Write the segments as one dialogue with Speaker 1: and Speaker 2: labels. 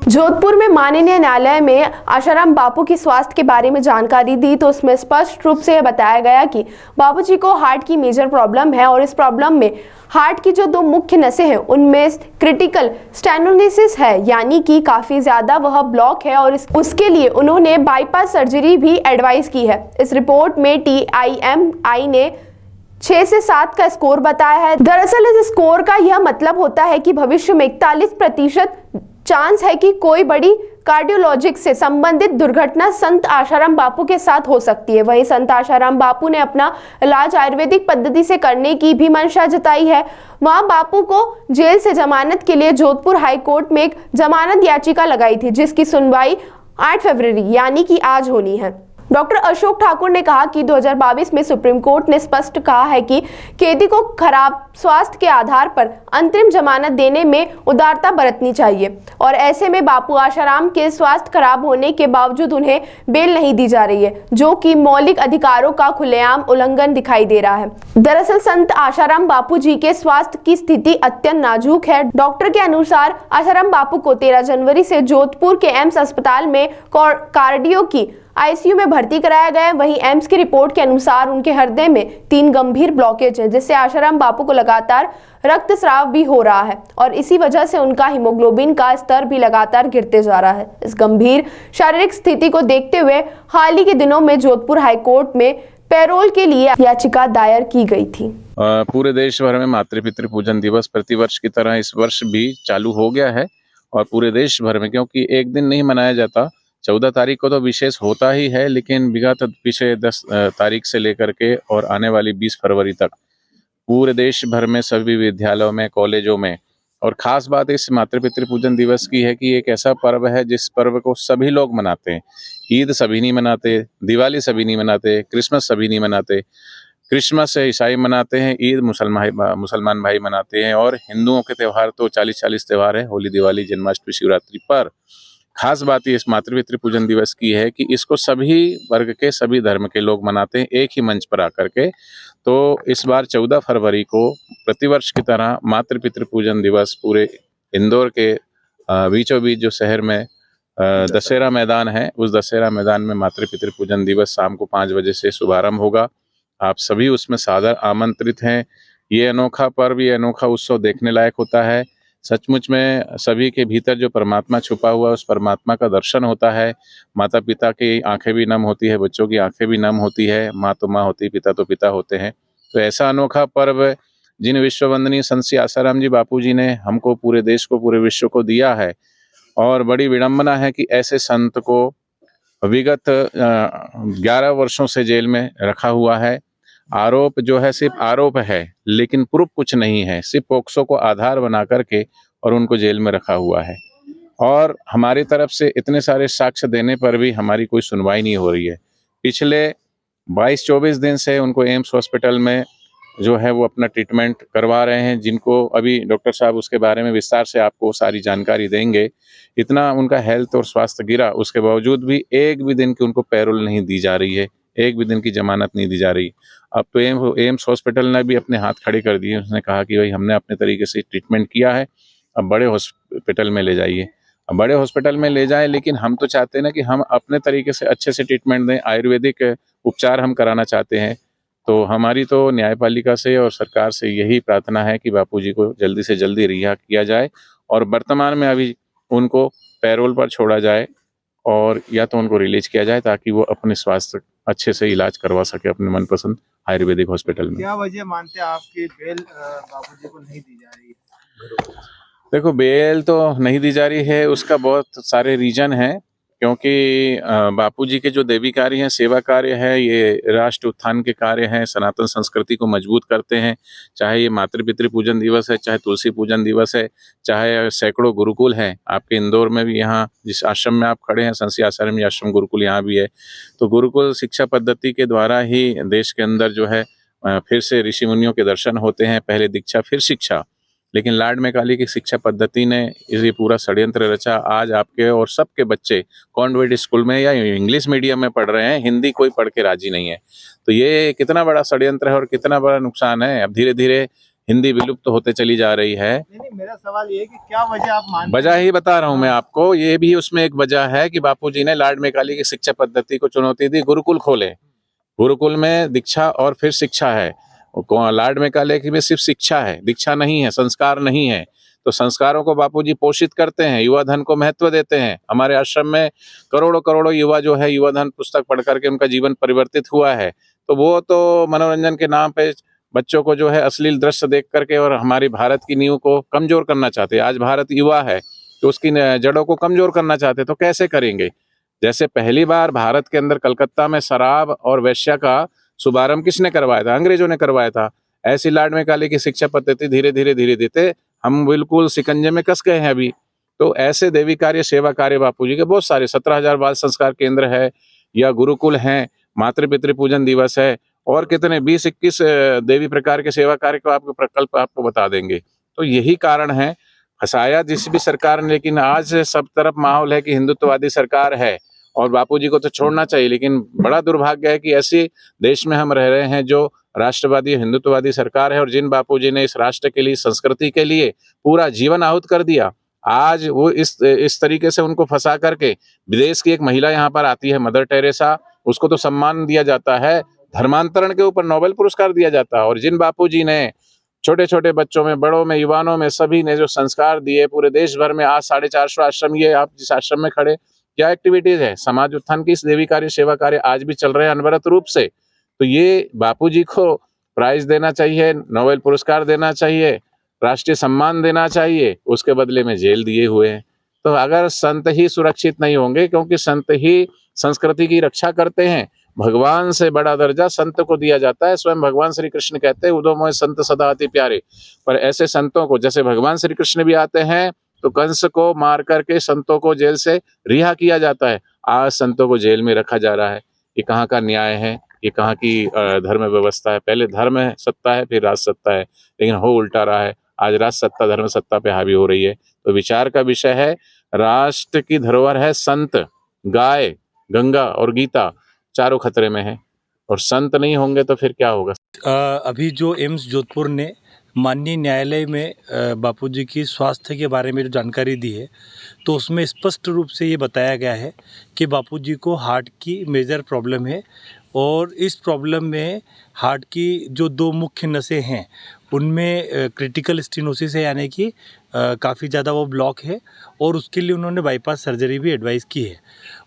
Speaker 1: जोधपुर में माननीय न्यायालय में आशाराम बापू की स्वास्थ्य के बारे में जानकारी दी तो उसमें स्पष्ट रूप से यह बताया गया कि बापूजी को हार्ट की मेजर प्रॉब्लम है और इस प्रॉब्लम में हार्ट की जो दो मुख्य नसें हैं उनमें क्रिटिकल स्टेनोलिसिस है, यानी कि काफी ज्यादा वह ब्लॉक है और उसके लिए उन्होंने बाईपास सर्जरी भी एडवाइस की है। इस रिपोर्ट में TIMI ने 6 से 7 का स्कोर बताया है। दरअसल इस स्कोर का यह मतलब होता है कि भविष्य में 41% चांस है कि कोई बड़ी कार्डियोलॉजिक से संबंधित दुर्घटना संत आशाराम बापू के साथ हो सकती है। वहीं संत आशाराम बापू ने अपना इलाज आयुर्वेदिक पद्धति से करने की भी मंशा जताई है। वहां बापू को जेल से जमानत के लिए जोधपुर हाई कोर्ट में एक जमानत याचिका लगाई थी, जिसकी सुनवाई 8 फरवरी यानी कि आज होनी है। डॉक्टर अशोक ठाकुर ने कहा कि 2022 में सुप्रीम कोर्ट ने स्पष्ट कहा है कि कैदी को खराब स्वास्थ्य के आधार पर अंतरिम जमानत देने में उदारता बरतनी चाहिए और ऐसे में बापू आशाराम के स्वास्थ्य खराब होने के बावजूद उन्हें बेल नहीं दी जा रही है, जो कि मौलिक अधिकारों का खुलेआम उल्लंघन दिखाई दे रहा है। दरअसल संत आशाराम बापू जी के स्वास्थ्य की स्थिति अत्यंत नाजुक है। डॉक्टर के अनुसार आशाराम बापू को 13 जनवरी से जोधपुर के एम्स अस्पताल में कार्डियो की ICU में भर्ती कराया गया है। वहीं एम्स की रिपोर्ट के अनुसार उनके हृदय में 3 गंभीर ब्लॉकेज हैं, जिससे आशाराम बापू को लगातार रक्तस्राव भी हो रहा है और इसी वजह से उनका हीमोग्लोबिन का स्तर भी लगातार गिरते जा रहा है। इस गंभीर शारीरिक स्थिति को देखते हुए हाल ही के दिनों में जोधपुर हाईकोर्ट में पैरोल के लिए याचिका दायर की गई थी।
Speaker 2: पूरे देश भर में मातृ पितृ पूजन दिवस प्रतिवर्ष की तरह इस वर्ष भी चालू हो गया है और पूरे देश भर में, क्योंकि एक दिन नहीं मनाया जाता, 14 तारीख को तो विशेष होता ही है, लेकिन विगत पिछले 10 तारीख से लेकर के और आने वाली 20 फरवरी तक पूरे देश भर में सभी विद्यालयों में, कॉलेजों में, और ख़ास बात इस मातृ पितृ पूजन दिवस की है कि एक ऐसा पर्व है जिस पर्व को सभी लोग मनाते हैं। ईद सभी नहीं मनाते, दिवाली सभी नहीं मनाते, क्रिसमस सभी नहीं मनाते। क्रिसमस ईसाई मनाते हैं, ईद मुसलमान भाई मनाते हैं और हिंदुओं के त्यौहार तो 40 त्यौहार है, होली, दिवाली, जन्माष्टमी, शिवरात्रि। पर खास बात ये इस मातृ पितृ पूजन दिवस की है कि इसको सभी वर्ग के, सभी धर्म के लोग मनाते हैं एक ही मंच पर आकर के। तो इस बार 14 फरवरी को प्रतिवर्ष की तरह मातृ पितृ पूजन दिवस पूरे इंदौर के बीचों बीच जो शहर में दशहरा मैदान है, उस दशहरा मैदान में मातृ पितृ पूजन दिवस शाम को 5 बजे से शुभारंभ होगा। आप सभी उसमें सादर आमंत्रित हैं। ये अनोखा पर्व, ये अनोखा उत्सव देखने लायक होता है। सचमुच में सभी के भीतर जो परमात्मा छुपा हुआ है, उस परमात्मा का दर्शन होता है। माता पिता की आंखें भी नम होती है, बच्चों की आंखें भी नम होती है। माँ तो माँ होती, पिता तो पिता होते हैं। तो ऐसा अनोखा पर्व जिन विश्ववंदनीय संत श्री आशाराम जी बापू जी ने हमको, पूरे देश को, पूरे विश्व को दिया है, और बड़ी विडंबना है कि ऐसे संत को विगत 11 वर्षों से जेल में रखा हुआ है। आरोप जो है सिर्फ आरोप है, लेकिन प्रूफ कुछ नहीं है। सिर्फ पोक्सो को आधार बना करके और उनको जेल में रखा हुआ है और हमारी तरफ से इतने सारे साक्ष्य देने पर भी हमारी कोई सुनवाई नहीं हो रही है। पिछले 22-24 दिन से उनको एम्स हॉस्पिटल में जो है वो अपना ट्रीटमेंट करवा रहे हैं, जिनको अभी डॉक्टर साहब उसके बारे में विस्तार से आपको सारी जानकारी देंगे। इतना उनका हेल्थ और स्वास्थ्य गिरा, उसके बावजूद भी एक भी दिन की उनको पैरोल नहीं दी जा रही है, एक भी दिन की जमानत नहीं दी जा रही। अब तो एम्स हॉस्पिटल ने भी अपने हाथ खड़े कर दिए। उसने कहा कि भाई हमने अपने तरीके से ट्रीटमेंट किया है, अब बड़े हॉस्पिटल में ले जाइए। अब बड़े हॉस्पिटल में ले जाएं, लेकिन हम तो चाहते हैं ना कि हम अपने तरीके से अच्छे से ट्रीटमेंट दें, आयुर्वेदिक उपचार हम कराना चाहते हैं। तो हमारी तो न्यायपालिका से और सरकार से यही प्रार्थना है कि बापूजी को जल्दी से जल्दी रिहा किया जाए और वर्तमान में अभी उनको पैरोल पर छोड़ा जाए और या तो उनको रिलीज किया जाए, ताकि वो अपने स्वास्थ्य अच्छे से इलाज करवा सके अपने मनपसंद आयुर्वेदिक हॉस्पिटल में।
Speaker 3: क्या वजह मानते हैं आपकी बेल बापूजी को नहीं दी जा रही है?
Speaker 2: देखो, बेल तो नहीं दी जा रही है, उसका बहुत सारे रीजन हैं। क्योंकि बापूजी के जो देवी कार्य हैं, सेवा कार्य है, ये राष्ट्र उत्थान के कार्य हैं, सनातन संस्कृति को मजबूत करते हैं। चाहे ये मातृ पितृ पूजन दिवस है, चाहे तुलसी पूजन दिवस है, चाहे सैकड़ों गुरुकुल हैं आपके इंदौर में भी। यहाँ जिस आश्रम में आप खड़े हैं, संत श्री आशाराम जी आश्रम गुरुकुल यहाँ भी है। तो गुरुकुल शिक्षा पद्धति के द्वारा ही देश के अंदर जो है फिर से ऋषि मुनियों के दर्शन होते हैं। पहले दीक्षा फिर शिक्षा, लेकिन लाड मेकाली की शिक्षा पद्धति ने ये पूरा षड्यंत्र रचा। आज आपके और सबके बच्चे कॉन्वेंट स्कूल में या इंग्लिश मीडियम में पढ़ रहे हैं, हिंदी कोई पढ़ के राजी नहीं है। तो ये कितना बड़ा षड्यंत्र है और कितना बड़ा नुकसान है। अब धीरे धीरे हिंदी विलुप्त होते चली जा रही है।
Speaker 3: नहीं, मेरा सवाल ये है कि क्या वजह आप मानते
Speaker 2: वजह ही बता रहा हूं मैं आपको, ये भी उसमें एक वजह है कि बापूजी ने लॉर्ड मैकाले की शिक्षा पद्धति को चुनौती दी, गुरुकुल खोले। गुरुकुल में दीक्षा और फिर शिक्षा है। लॉर्ड मैकाले की में सिर्फ शिक्षा है, दीक्षा नहीं है, संस्कार नहीं है। तो संस्कारों को बापूजी पोषित करते हैं, युवा धन को महत्व देते हैं। हमारे आश्रम में करोड़ों करोड़ों युवा जो है युवा धन पुस्तक पढ़ करके उनका जीवन परिवर्तित हुआ है। तो वो तो मनोरंजन के नाम पे बच्चों को जो है अश्लील दृश्य देख करके और हमारी भारत की नींव को कमजोर करना चाहते हैं। आज भारत युवा है तो उसकी जड़ों को कमजोर करना चाहते हैं, तो कैसे करेंगे? जैसे पहली बार भारत के अंदर कलकत्ता में शराब और वेश्या का शुभारंभ किसने करवाया था? अंग्रेजों ने करवाया था। ऐसी लॉर्ड मैकाले की शिक्षा पद्धति धीरे धीरे हम बिल्कुल शिकंजे में कस गए हैं अभी। तो ऐसे देवी कार्य सेवा कार्य बापूजी के बहुत सारे 17,000 बाल संस्कार केंद्र है या गुरुकुल हैं, मातृ पूजन दिवस है और कितने 20-21 देवी प्रकार के सेवा कार्य को आपको प्रकल्प आपको बता देंगे। तो यही कारण है, फंसाया जिस भी सरकार ने, लेकिन आज सब तरफ माहौल है कि हिंदुत्ववादी सरकार है और बापूजी को तो छोड़ना चाहिए। लेकिन बड़ा दुर्भाग्य है कि ऐसी देश में हम रह रहे हैं जो राष्ट्रवादी हिंदुत्ववादी सरकार है और जिन बापूजी ने इस राष्ट्र के लिए, संस्कृति के लिए पूरा जीवन आहूत कर दिया, आज वो इस तरीके से उनको फंसा करके विदेश की एक महिला यहाँ पर आती है, मदर टेरेसा, उसको तो सम्मान दिया जाता है, धर्मांतरण के ऊपर नोबेल पुरस्कार दिया जाता है। और जिन बापूजी ने छोटे छोटे बच्चों में, बड़ों में, युवानों में सभी ने जो संस्कार दिए, पूरे देश भर में आज 450 आश्रम, ये आप जिस आश्रम में खड़े, क्या एक्टिविटीज है, समाज उत्थान की इस देवी कार्य सेवा कार्य आज भी चल रहे हैं अनवरत रूप से। तो ये बापूजी को प्राइज देना चाहिए, नोबेल पुरस्कार देना चाहिए, राष्ट्रीय सम्मान देना चाहिए, उसके बदले में जेल दिए हुए हैं। तो अगर संत ही सुरक्षित नहीं होंगे, क्योंकि संत ही संस्कृति की रक्षा करते हैं, भगवान से बड़ा दर्जा संत को दिया जाता है। स्वयं भगवान श्री कृष्ण कहते हैं, उदो मोय संत सदा अति प्यारे। पर ऐसे संतों को, जैसे भगवान श्री कृष्ण भी आते हैं तो कंस को मार करके संतों को जेल से रिहा किया जाता है, आज संतों को जेल में रखा जा रहा है। ये कहाँ का न्याय है? ये कहाँ की धर्म व्यवस्था है? पहले धर्म सत्ता है, फिर राज सत्ता है, लेकिन हो उल्टा रहा है। आज राज सत्ता धर्म सत्ता पे हावी हो रही है। तो विचार का विषय है, राष्ट्र की धरोहर है संत, गाय, गंगा और गीता, चारों खतरे में है और संत नहीं होंगे तो फिर क्या होगा?
Speaker 4: अभी जो एम्स जोधपुर ने माननीय न्यायालय में बापूजी की स्वास्थ्य के बारे में जो जानकारी दी है, तो उसमें स्पष्ट रूप से ये बताया गया है कि बापूजी को हार्ट की मेजर प्रॉब्लम है और इस प्रॉब्लम में हार्ट की जो 2 मुख्य नसें हैं उनमें क्रिटिकल स्टेनोसिस है, यानी कि काफ़ी ज़्यादा वो ब्लॉक है और उसके लिए उन्होंने बाईपास सर्जरी भी एडवाइस की है।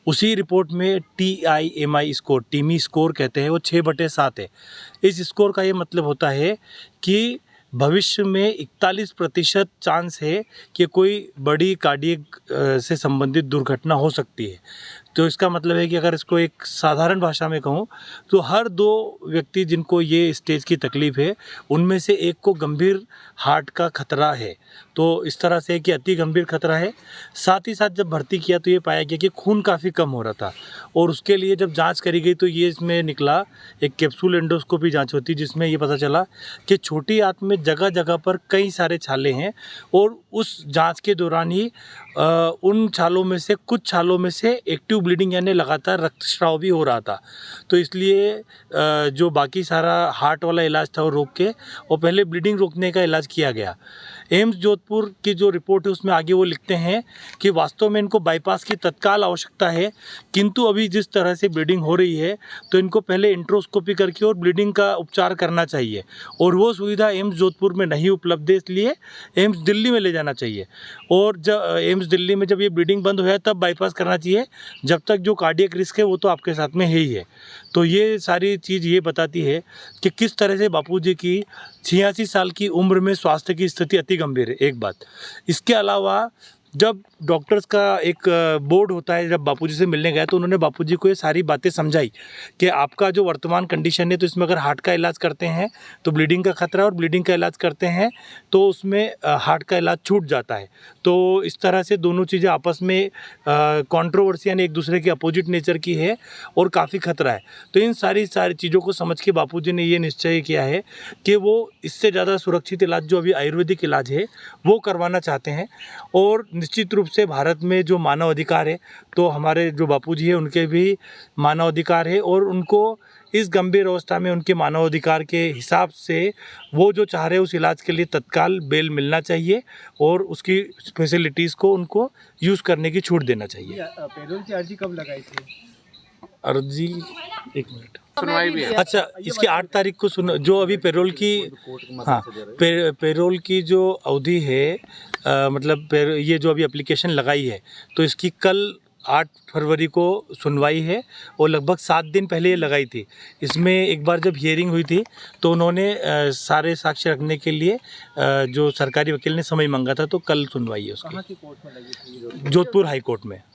Speaker 4: उसी रिपोर्ट में TIMI स्कोर, टीमी स्कोर कहते हैं, वो 6/7 है। इस स्कोर का ये मतलब होता है कि भविष्य में 41% चांस है कि कोई बड़ी कार्डियक से संबंधित दुर्घटना हो सकती है। तो इसका मतलब है कि अगर इसको एक साधारण भाषा में कहूँ तो हर 2 व्यक्ति जिनको ये स्टेज की तकलीफ़ है, उनमें से एक को गंभीर हार्ट का खतरा है। तो इस तरह से कि अति गंभीर खतरा है। साथ ही साथ जब भर्ती किया तो ये पाया गया कि खून काफ़ी कम हो रहा था और उसके लिए जब जांच करी गई तो ये इसमें निकला, एक कैप्सूल एंडोस्कोपी जांच होती जिसमें ये पता चला कि छोटी आंत में जगह जगह पर कई सारे छाले हैं और उस जांच के दौरान ही उन छालों में से, कुछ छालों में से एक्टिव ब्लीडिंग यानी लगातार रक्तस्राव भी हो रहा था। तो इसलिए जो बाकी सारा हार्ट वाला इलाज था वो रोक के और पहले ब्लीडिंग रोकने का इलाज किया गया। एम्स जोधपुर की जो रिपोर्ट है उसमें आगे वो लिखते हैं कि वास्तव में इनको बाईपास की तत्काल आवश्यकता है, किंतु अभी जिस तरह से ब्लीडिंग हो रही है तो इनको पहले इंट्रोस्कोपी करके और ब्लीडिंग का उपचार करना चाहिए और वो सुविधा एम्स जोधपुर में नहीं उपलब्ध है, इसलिए एम्स दिल्ली में ले जाना चाहिए। और जब एम्स दिल्ली में जब ये ब्लीडिंग बंद हो जाए तब बाईपास करना चाहिए, जब तक जो कार्डियक रिस्क है वो तो आपके साथ में है ही है। तो ये सारी चीज़ ये बताती है कि किस तरह से बापूजी की 86 साल की उम्र में स्वास्थ्य की स्थिति अति गंभीर है, एक बात। इसके अलावा जब डॉक्टर्स का एक बोर्ड होता है, जब बापूजी से मिलने गया तो उन्होंने बापूजी को ये सारी बातें समझाई कि आपका जो वर्तमान कंडीशन है तो इसमें अगर हार्ट का इलाज करते हैं तो ब्लीडिंग का खतरा, और ब्लीडिंग का इलाज करते हैं तो उसमें हार्ट का इलाज छूट जाता है। तो इस तरह से दोनों चीज़ें आपस में कंट्रोवर्सी यानी एक दूसरे के अपोजिट नेचर की है और काफ़ी खतरा है। तो इन सारी चीज़ों को समझ के बापूजी ने ये निश्चय किया है कि वो इससे ज़्यादा सुरक्षित इलाज जो अभी आयुर्वेदिक इलाज है वो करवाना चाहते हैं। और निश्चित रूप से भारत में जो मानव अधिकार है तो हमारे जो बापूजी है उनके भी मानव अधिकार है और उनको इस गंभीर अवस्था में उनके मानवाधिकार के हिसाब से वो जो चाह रहे हैं उस इलाज के लिए तत्काल बेल मिलना चाहिए और उसकी फैसिलिटीज़ को उनको यूज़ करने की छूट देना चाहिए।
Speaker 3: पैरोल की अर्जी कब लगाई थी?
Speaker 4: अर्जी एक मिनट,
Speaker 2: सुनवाई भी है।
Speaker 4: अच्छा, इसकी 8 तारीख को सुन जो अभी पेरोल की, हाँ, पेरोल की जो अवधि है, मतलब ये जो अभी एप्लीकेशन लगाई है तो इसकी कल 8 फरवरी को सुनवाई है और लगभग 7 दिन पहले ये लगाई थी। इसमें एक बार जब हियरिंग हुई थी तो उन्होंने सारे साक्ष्य रखने के लिए जो सरकारी वकील ने समय मांगा था, तो कल सुनवाई है उसकी।
Speaker 3: कहाँ की कोर्ट में लगी थी?
Speaker 4: जोधपुर हाई कोर्ट में।